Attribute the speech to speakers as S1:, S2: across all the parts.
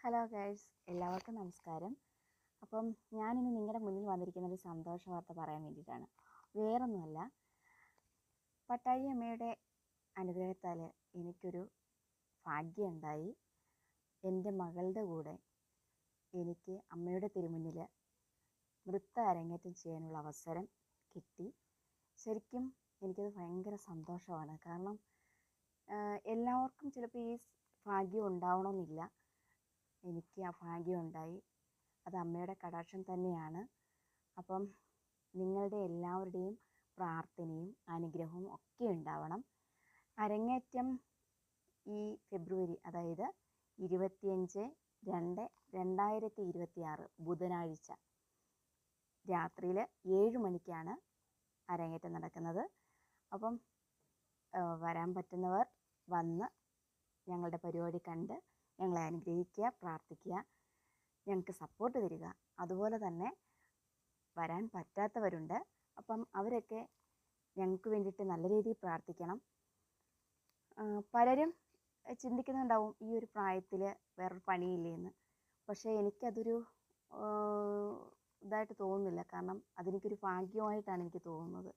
S1: Hello guys, എല്ലാവർക്കും നമസ്കാരം. അപ്പം ഞാനിന്ന് നിങ്ങളുടെ മുന്നിൽ വന്നിരിക്കുന്നത് ഒരു സന്തോഷ വാർത്ത പറയാൻ വേണ്ടിയിട്ടാണ്. വേറൊന്നുമല്ല, പട്ടാഴി അമ്മയുടെ അനുഗ്രഹത്താൽ എനിക്കൊരു ഭാഗ്യമുണ്ടായി. എൻ്റെ മകളുടെ കൂടെ എനിക്ക് അമ്മയുടെ തിരുമുന്നിൽ നൃത്ത അരങ്ങേറ്റം ചെയ്യാനുള്ള അവസരം കിട്ടി. ശരിക്കും എനിക്കത് ഭയങ്കര സന്തോഷമാണ്. കാരണം എല്ലാവർക്കും ചിലപ്പോൾ ഈ ഭാഗ്യം ഉണ്ടാവണമെന്നില്ല. എനിക്ക് ആ ഭാഗ്യമുണ്ടായി. അത് അമ്മയുടെ കടാക്ഷം തന്നെയാണ്. അപ്പം നിങ്ങളുടെ എല്ലാവരുടെയും പ്രാർത്ഥനയും അനുഗ്രഹവും ഒക്കെ ഉണ്ടാവണം. അരങ്ങേറ്റം ഈ ഫെബ്രുവരി, അതായത് 25/2/2026 ബുധനാഴ്ച രാത്രിയിൽ 7 മണിക്കാണ് അരങ്ങേറ്റം നടക്കുന്നത്. അപ്പം വരാൻ പറ്റുന്നവർ വന്ന് ഞങ്ങളുടെ പരിപാടി കണ്ട് ഞങ്ങളെ അനുഗ്രഹിക്കുക, പ്രാർത്ഥിക്കുക, ഞങ്ങൾക്ക് സപ്പോർട്ട് തരിക. അതുപോലെ തന്നെ വരാൻ പറ്റാത്തവരുണ്ട്. അപ്പം അവരൊക്കെ ഞങ്ങൾക്ക് വേണ്ടിയിട്ട് നല്ല രീതിയിൽ പ്രാർത്ഥിക്കണം. പലരും ചിന്തിക്കുന്നുണ്ടാവും ഈ ഒരു പ്രായത്തിൽ വേറൊരു പണിയില്ലേന്ന്. പക്ഷേ എനിക്കതൊരു ഇതായിട്ട് തോന്നുന്നില്ല. കാരണം അതെനിക്കൊരു ഭാഗ്യമായിട്ടാണ് എനിക്ക് തോന്നുന്നത്.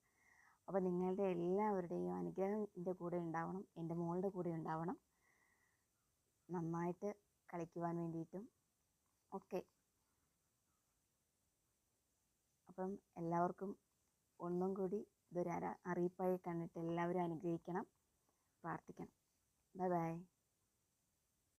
S1: അപ്പോൾ നിങ്ങളുടെ എല്ലാവരുടെയും അനുഗ്രഹം എൻ്റെ കൂടെ ഉണ്ടാവണം, എൻ്റെ മോളുടെ കൂടെ ഉണ്ടാവണം, നന്നായിട്ട് കളിക്കുവാൻ വേണ്ടിയിട്ടും ഒക്കെ. അപ്പം എല്ലാവർക്കും ഒന്നും കൂടി ഇതൊരു അറിയിപ്പായി കണ്ടിട്ട് എല്ലാവരും അനുഗ്രഹിക്കണം, പ്രാർത്ഥിക്കണം. Bye bye.